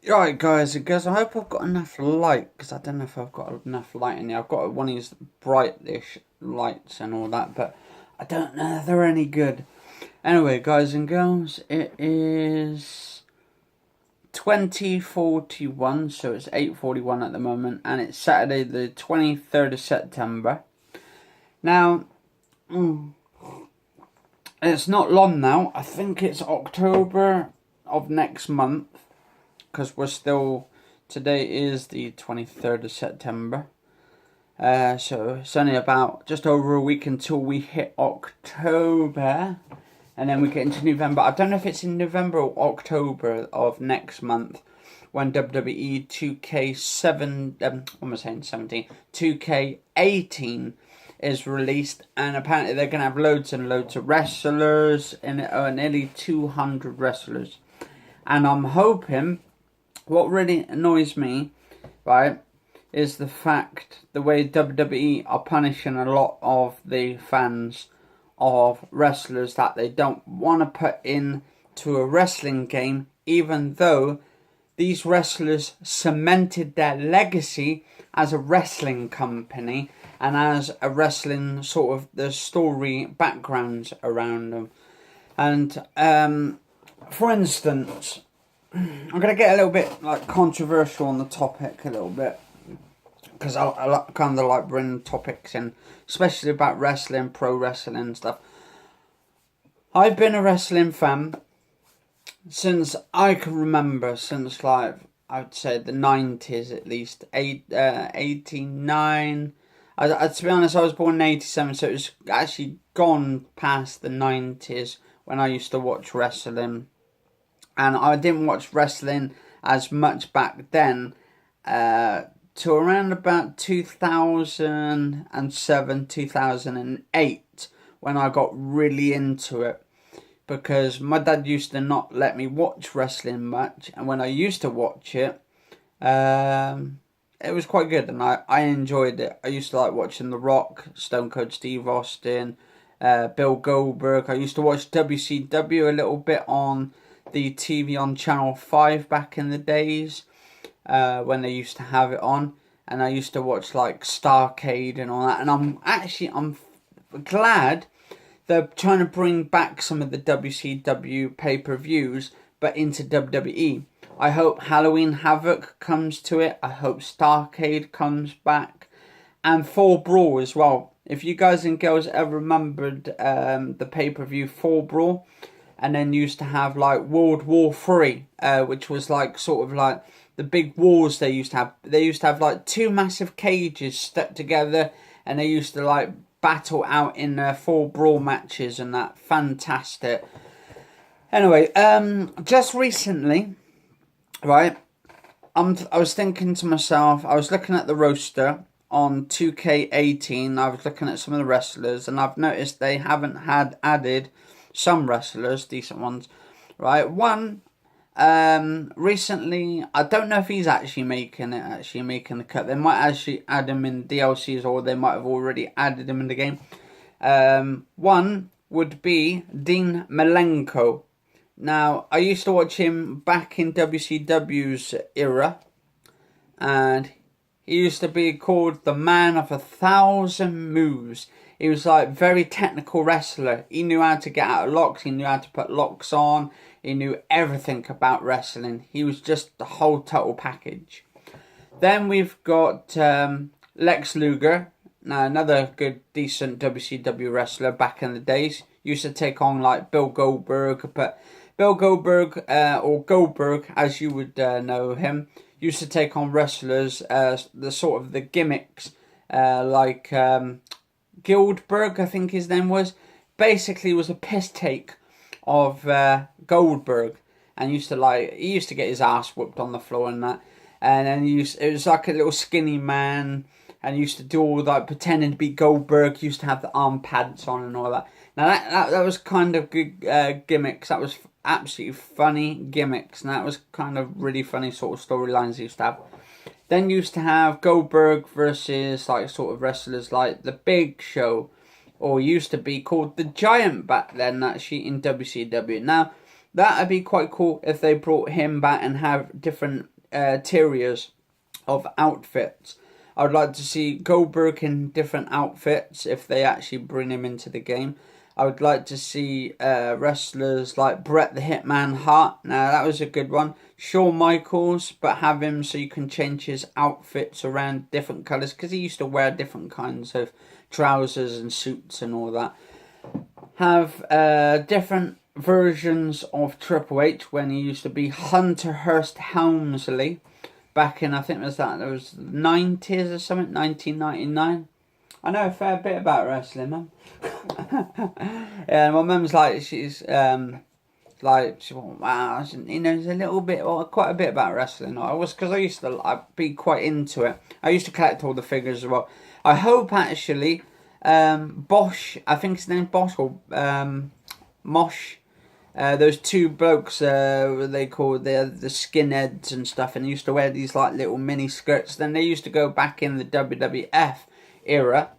Right, guys and girls, I hope I've got enough light, because I don't know if I've got enough light in here. I've got one of these brightish lights and all that, but I don't know if they're any good. Anyway, guys and girls, it is 2041, so it's 8:41 at the moment, and it's Saturday the 23rd of September. Now, it's not long now. I think it's October of next month, because today is the 23rd of September. So it's only about just over a week until we hit October, and then we get into November. I don't know if it's in November or October of next month when WWE 2K7, what am I saying, 17, 2K18 is released, and apparently they're going to have loads and loads of wrestlers in it, nearly 200 wrestlers. And I'm hoping, what really annoys me, right, is the way WWE are punishing a lot of the fans of wrestlers that they don't want to put into a wrestling game, even though these wrestlers cemented their legacy as a wrestling company and as a wrestling sort of the story backgrounds around them. And for instance, I'm going to get a little bit like controversial on the topic a little bit, because I kind of like bringing topics in, especially about wrestling, pro wrestling and stuff. I've been a wrestling fan since I can remember, since like, I would say the 90s at least, 89. To be honest, I was born in 87, so it was actually gone past the 90s when I used to watch wrestling. And I didn't watch wrestling as much back then, to around about 2007, 2008, when I got really into it. Because my dad used to not let me watch wrestling much, and when I used to watch it, it was quite good, and I enjoyed it. I used to like watching The Rock, Stone Cold Steve Austin, Bill Goldberg. I used to watch WCW a little bit on the TV on Channel 5 back in the days, when they used to have it on, and I used to watch like Starcade and all that, and I'm glad they're trying to bring back some of the WCW pay-per-views, but into WWE. I hope Halloween Havoc comes to it. I hope Starcade comes back. And Fall Brawl as well. If you guys and girls ever remembered the pay-per-view Fall Brawl, and then used to have like World War III, which was like sort of like the big wars they used to have. They used to have like two massive cages stuck together, and they used to like battle out in full brawl matches and that. Fantastic. Anyway, just recently, right, I was thinking to myself, I was looking at the roster on 2K18, I was looking at some of the wrestlers, and I've noticed they haven't had added some wrestlers, decent ones, right? One, recently, I don't know if he's actually making the cut. They might actually add him in DLCs, or they might have already added him in the game. One would be Dean Malenko. Now, I used to watch him back in WCW's era, and he used to be called the man of 1,000 moves. He was like very technical wrestler. He knew how to get out of locks. He knew how to put locks on. He knew everything about wrestling. He was just the whole total package. Then we've got Lex Luger. Now, another good, decent WCW wrestler back in the days. Used to take on like Bill Goldberg. But Bill Goldberg, or Goldberg as you would know him, used to take on wrestlers, the sort of the gimmicks, like Gildberg, I think his name was. Basically was a piss take of Goldberg, and he used to get his ass whooped on the floor and that. And then it was like a little skinny man, and used to do all that pretending to be Goldberg. He used to have the arm pads on and all that. Now that was kind of good gimmicks. That was absolutely funny gimmicks, and that was kind of really funny sort of storylines he used to have. Then used to have Goldberg versus like sort of wrestlers like The Big Show, or used to be called The Giant back then, actually, in WCW. Now, that'd be quite cool if they brought him back and have different tiers of outfits. I would like to see Goldberg in different outfits if they actually bring him into the game. I would like to see wrestlers like Bret the Hitman Hart. Now, that was a good one. Shawn Michaels, but have him so you can change his outfits around different colours, because he used to wear different kinds of trousers and suits and all that. Have different versions of Triple H when he used to be Hunter Hearst Helmsley back in, I think it was 90s or something, 1999. I know a fair bit about wrestling, man. Yeah, my mum's like, she's like, she went, wow, he knows a little bit, or quite a bit about wrestling. I was, because I used to be quite into it. I used to collect all the figures as well. I hope actually, Bosch, I think his name's Bosch or Mosh. Those two blokes, they called the skinheads and stuff, and they used to wear these like little mini skirts. Then they used to go back in the WWF era,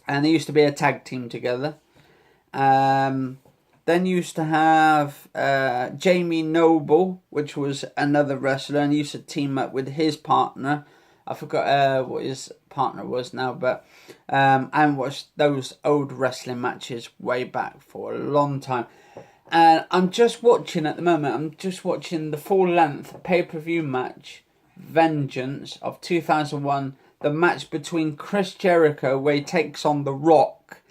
and they used to be a tag team together. Then you used to have Jamie Noble, which was another wrestler, and he used to team up with his partner. I forgot what his partner was now, but and watched those old wrestling matches way back for a long time. And I'm just watching at the moment, I'm just watching the full-length pay-per-view match, Vengeance, of 2001, the match between Chris Jericho, where he takes on The Rock.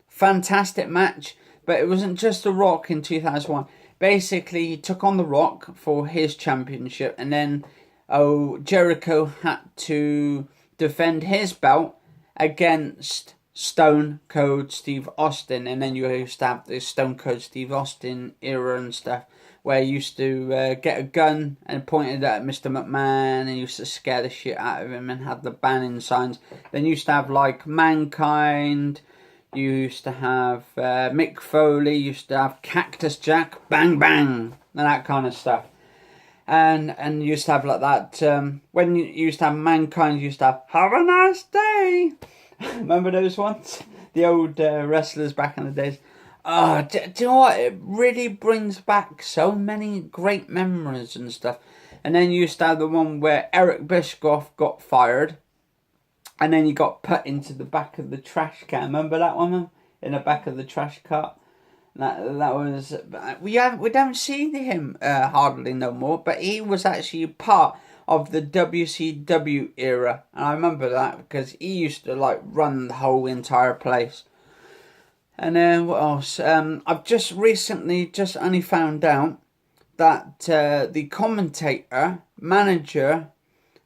Fantastic match, but it wasn't just The Rock in 2001. Basically, he took on The Rock for his championship, and then Jericho had to defend his belt against Stone Cold Steve Austin. And then you used to have this Stone Cold Steve Austin era and stuff, where he used to get a gun and pointed at Mr. McMahon and used to scare the shit out of him and had the banning signs. Then you used to have like Mankind, you used to have Mick Foley, you used to have Cactus Jack, bang bang, and that kind of stuff. And you used to have like that, when you used to have Mankind, you used to have a nice day. Remember those ones? The old wrestlers back in the days. Oh, do you know what? It really brings back so many great memories and stuff. And then you used to have the one where Eric Bischoff got fired, and then he got put into the back of the trash can. Remember that one, man? In the back of the trash cart. That was, we don't see him hardly no more, but he was actually part of the WCW era, and I remember that because he used to like run the whole entire place. And then what else? I've just recently only found out that the commentator, manager,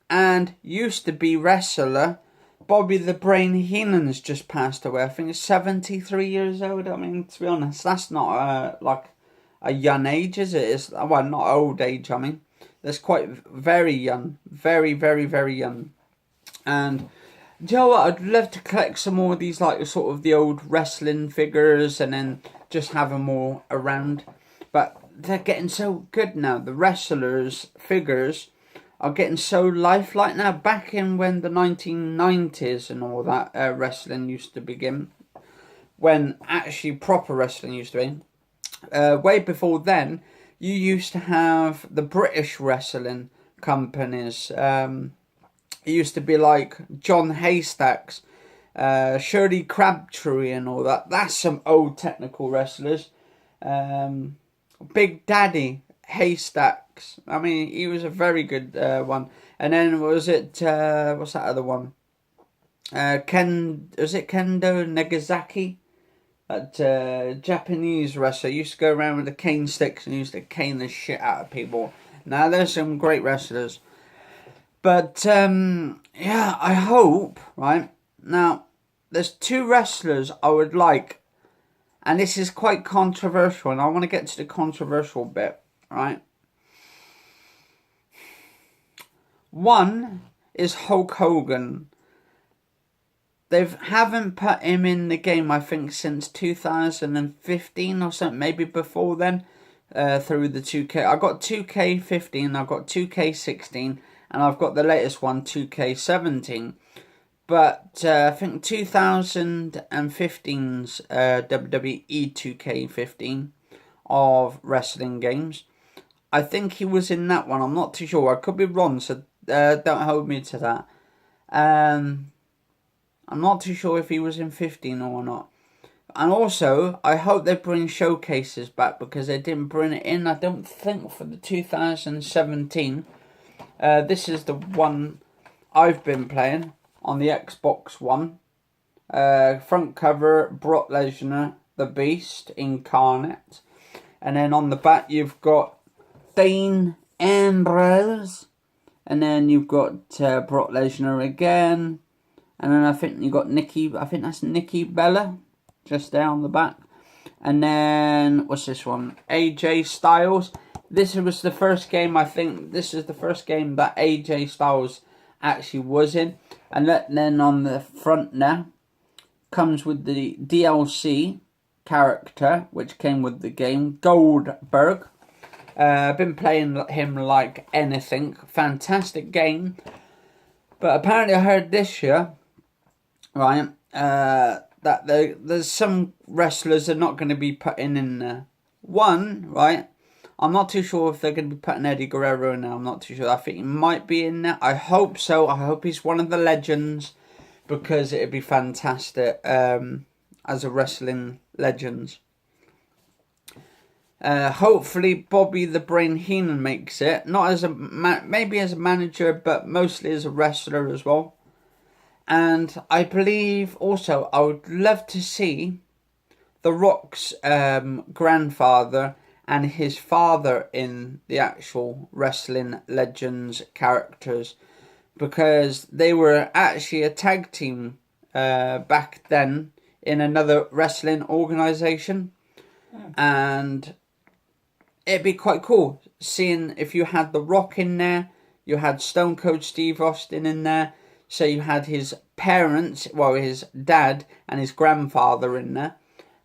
and used to be wrestler Bobby the Brain Heenan's just passed away. I think he's 73 years old. I mean, to be honest, that's not like a young age, is it? It's, well, not old age, I mean. That's quite very young. Very, very, very young. And do you know what? I'd love to collect some more of these, like, sort of the old wrestling figures and then just have them all around. But they're getting so good now. The wrestlers' figures are getting so lifelike now. Back in when the 1990s and all that wrestling used to begin, when actually proper wrestling used to be, way before then, you used to have the British wrestling companies. It used to be like John Haystacks, Shirley Crabtree and all that. That's some old technical wrestlers. Big Daddy Haystacks. I mean, he was a very good one. And then was it what's that other one? Was it Kendo Nagasaki? That Japanese wrestler used to go around with the cane sticks and used to cane the shit out of people. Now there's some great wrestlers. But yeah, I hope, right? Now, there's two wrestlers I would like, and this is quite controversial, and I want to get to the controversial bit, right? One is Hulk Hogan. They haven't put him in the game, I think, since 2015 or something, maybe before then, through the 2K. I got 2K15, I've got 2K16, and I've got the latest one, 2K17. But I think 2015's WWE 2K15 of wrestling games, I think he was in that one. I'm not too sure. I could be wrong, so don't hold me to that. I'm not too sure if he was in 15 or not. And also, I hope they bring showcases back because they didn't bring it in, I don't think, for the 2017. This is the one I've been playing on the Xbox One. Front cover, Brock Lesnar, the Beast Incarnate. And then on the back you've got Dean Ambrose. And then you've got Brock Lesnar again. And then I think you've got that's Nikki Bella. Just there on the back. And then, what's this one? AJ Styles. This was the first game, I think, this is the first game that AJ Styles actually was in. And then on the front there, comes with the DLC character, which came with the game, Goldberg. I've been playing him like anything. Fantastic game. But apparently I heard this year, right, that there's some wrestlers are not going to be putting in there. One, right, I'm not too sure if they're going to be putting Eddie Guerrero in there. I'm not too sure. I think he might be in there. I hope so. I hope he's one of the legends because it'd be fantastic as a wrestling legend. Hopefully Bobby the Brain Heenan makes it. Not as maybe as a manager, but mostly as a wrestler as well. And I believe also I would love to see The Rock's grandfather and his father in the actual Wrestling Legends characters, because they were actually a tag team back then in another wrestling organisation. And it'd be quite cool seeing if you had The Rock in there, you had Stone Cold Steve Austin in there, so you had his parents, well, his dad and his grandfather in there.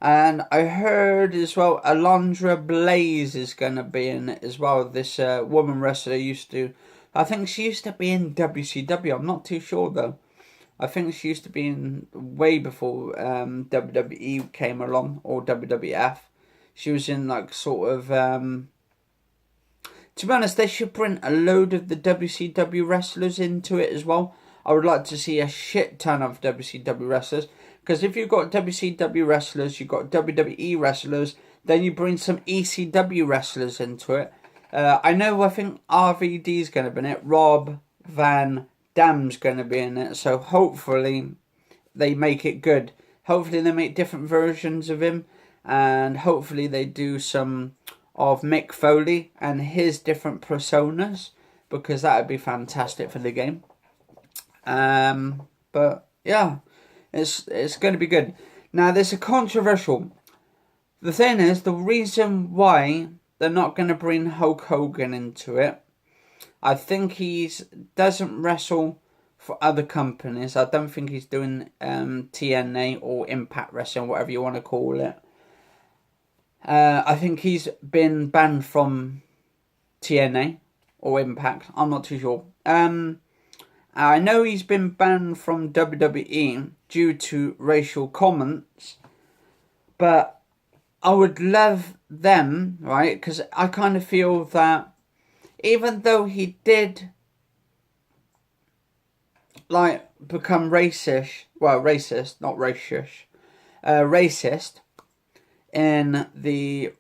And I heard as well, Alundra Blaze is going to be in it as well. This woman wrestler I think she used to be in WCW. I'm not too sure though. I think she used to be in way before WWE came along, or WWF. She was in like sort of... to be honest, they should bring a load of the WCW wrestlers into it as well. I would like to see a shit ton of WCW wrestlers. Because if you've got WCW wrestlers, you've got WWE wrestlers, then you bring some ECW wrestlers into it. I think RVD is going to be in it. Rob Van Dam's going to be in it. So hopefully they make it good. Hopefully they make different versions of him. And hopefully they do some of Mick Foley and his different personas. Because that would be fantastic for the game. But yeah, it's going to be good. Now, there's a controversial. The thing is, the reason why they're not going to bring Hulk Hogan into it, I think he doesn't wrestle for other companies. I don't think he's doing TNA or Impact Wrestling, whatever you want to call it. I think he's been banned from TNA or Impact. I'm not too sure. I know he's been banned from WWE due to racial comments, but I would love them, right? Because I kind of feel that even though he did like become racist in the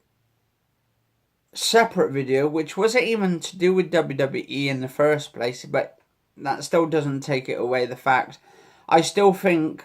separate video, which wasn't even to do with WWE in the first place, but that still doesn't take it away the fact. I still think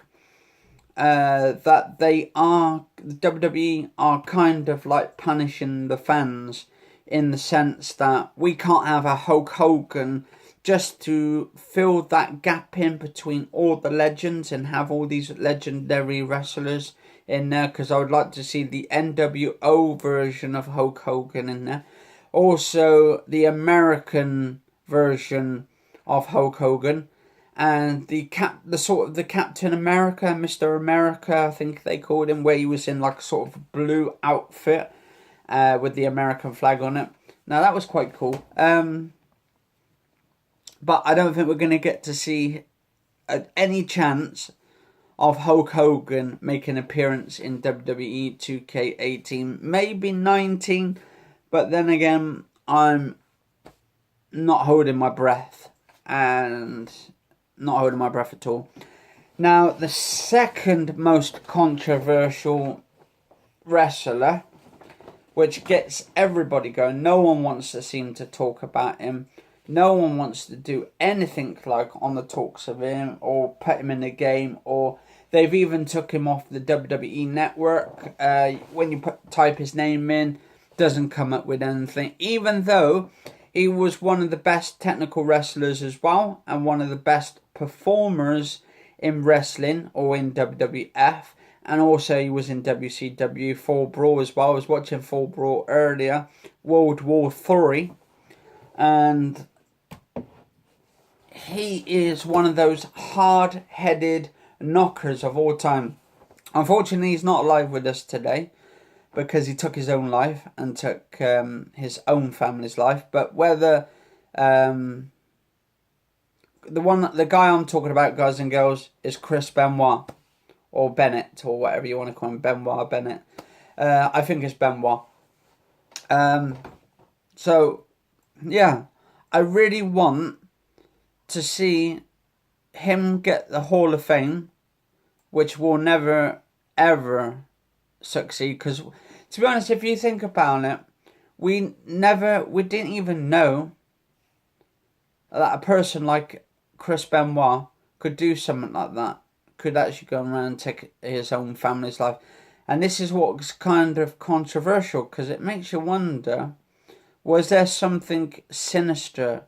that WWE are kind of like punishing the fans in the sense that we can't have a Hulk Hogan just to fill that gap in between all the legends and have all these legendary wrestlers in there, because I would like to see the NWO version of Hulk Hogan in there. Also, the American version of Hulk Hogan, and the Captain America, Mr. America, I think they called him, where he was in like a sort of blue outfit with the American flag on it. Now that was quite cool. But I don't think we're going to get to see any chance of Hulk Hogan making an appearance in WWE 2K18. Maybe 19, but then again, I'm not holding my breath, and not holding my breath at all. Now, the second most controversial wrestler, which gets everybody going. No one wants to seem to talk about him. No one wants to do anything like on the talks of him or put him in the game, or they've even took him off the WWE network. When you type his name in, doesn't come up with anything, even though he was one of the best technical wrestlers as well, and one of the best performers in wrestling or in WWF. And also he was in WCW, Full Brawl as well. I was watching Full Brawl earlier, World War III. And he is one of those hard-headed knockers of all time. Unfortunately, he's not alive with us today, because he took his own life and took his own family's life. But whether the guy I'm talking about, guys and girls, is Chris Benoit. Or Bennett, or whatever you want to call him. Benoit, Bennett. I think it's Benoit. So, yeah. I really want to see him get the Hall of Fame, which will never, ever succeed. Because, to be honest, if you think about it, we didn't even know that a person like Chris Benoit could do something like that. Could actually go around and take his own family's life. And this is what's kind of controversial, because it makes you wonder, was there something sinister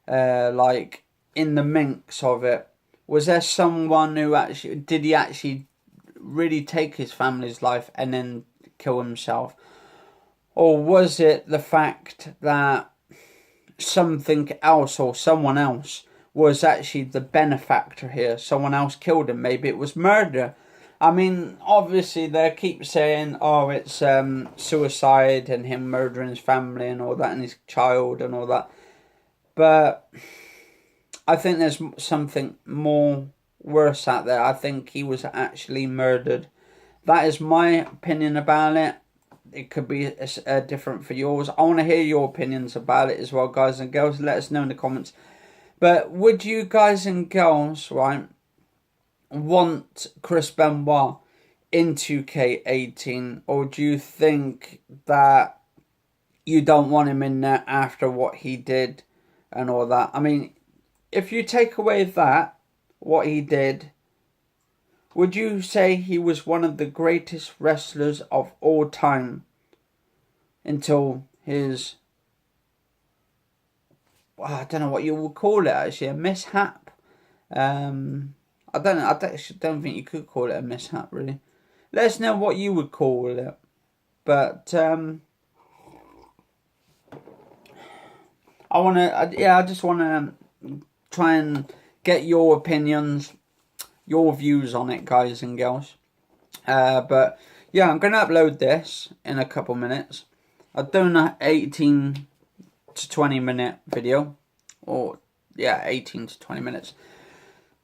like in the mix of it? Was there someone who did he actually really take his family's life and then kill himself? Or was it the fact that something else or someone else was actually the benefactor here? Someone else killed him. Maybe it was murder. I mean, obviously they keep saying, oh, it's suicide and him murdering his family and all that, and his child and all that. But I think there's something more worse out there. I think he was actually murdered. That is my opinion about it. It could be different for yours. I want to hear your opinions about it as well, guys and girls. Let us know in the comments. But would you guys and girls, right, want Chris Benoit in 2K18? Or do you think that you don't want him in there after what he did and all that? I mean, if you take away that, what he did, would you say he was one of the greatest wrestlers of all time until his... I don't know what you would call it, actually, a mishap. I don't think you could call it a mishap, really. Let us know what you would call it. But I just want to try and get your opinions, your views on it, guys and girls. But yeah, I'm going to upload this in a couple minutes. I'm doing an 18 to 20 minute video, or yeah, 18 to 20 minutes.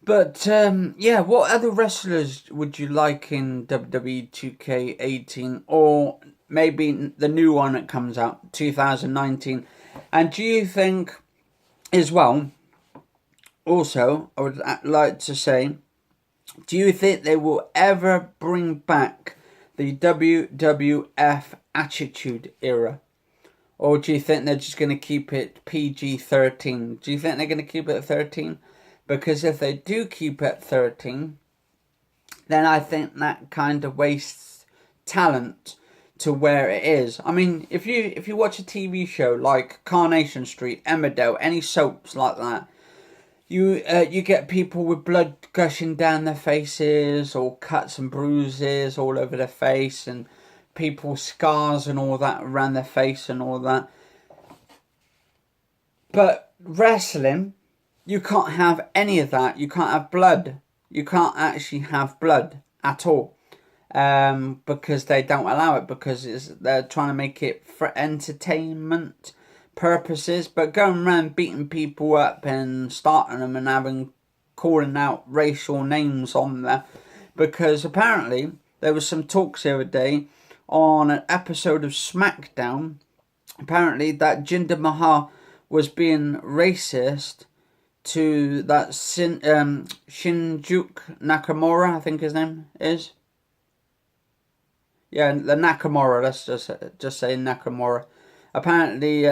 But yeah, what other wrestlers would you like in WWE 2K18, or maybe the new one that comes out 2019? And do you think as well, also I would like to say, do you think they will ever bring back the WWF Attitude Era? Or do you think they're just going to keep it PG-13? Do you think they're going to keep it at 13? Because if they do keep it at 13, then I think that kind of wastes talent to where it is. I mean, if you watch a TV show like Coronation Street, Emmerdale, any soaps like that, you get people with blood gushing down their faces, or cuts and bruises all over their face, and people's scars and all that around their face and all that. But wrestling, you can't have any of that. You can't have blood. You can't actually have blood at all. Because they don't allow it, because they're trying to make it for entertainment purposes. But going around beating people up and starting them and calling out racial names on there, because apparently there was some talks the other day on an episode of SmackDown apparently that Jinder Mahal was being racist to that Shinjuku Nakamura, I think his name is. Yeah, the Nakamura. Let's just say Nakamura. Apparently,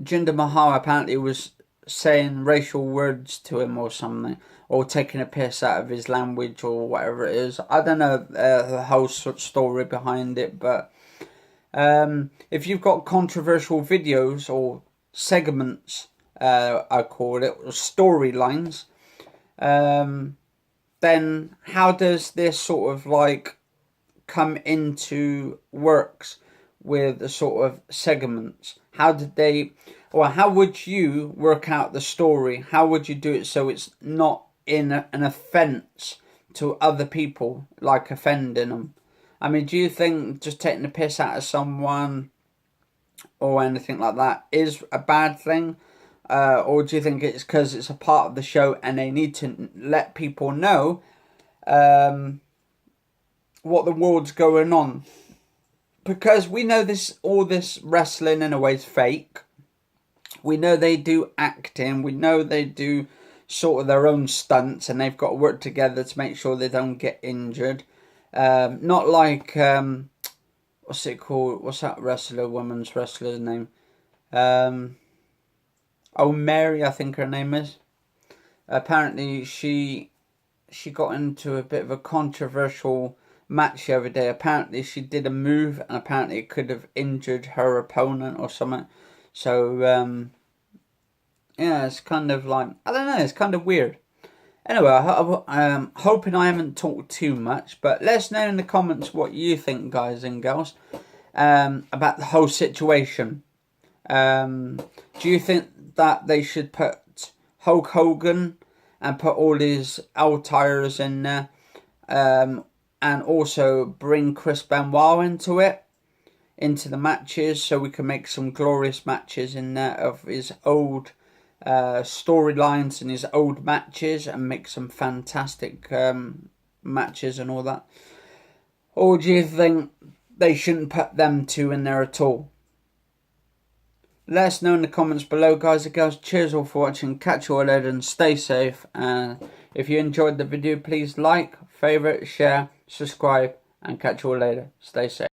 Jinder Mahal apparently was saying racial words to him or something, or taking a piss out of his language or whatever it is. I don't know the whole story behind it, but if you've got controversial videos or segments, I call it, or storylines, then how does this sort of like come into works with the sort of segments? How did they, or how would you work out the story? How would you do it so it's not in an offence to other people, like offending them? I mean, do you think just taking the piss out of someone or anything like that is a bad thing? Or do you think it's because it's a part of the show and they need to let people know what the world's going on? Because we know all this wrestling in a way is fake. We know they do acting. We know they do sort of their own stunts, and they've got to work together to make sure they don't get injured. Not like what's it called? What's that women's wrestler's name? Mary, I think her name is. Apparently, she got into a bit of a controversial match the other day. Apparently, she did a move, and apparently it could have injured her opponent or something. So, yeah, it's kind of like, I don't know, it's kind of weird. Anyway, I'm hoping I haven't talked too much, but let us know in the comments what you think, guys and girls, about the whole situation. Do you think that they should put Hulk Hogan and put all his altires in there, and also bring Chris Benoit into the matches, so we can make some glorious matches in there of his old storylines and his old matches, and make some fantastic matches and all that? Or do you think they shouldn't put them two in there at all? Let us know in the comments below, guys and girls. Cheers all for watching. Catch you all later and stay safe. And if you enjoyed the video, please like, favourite, share, subscribe, and catch you all later. Stay safe.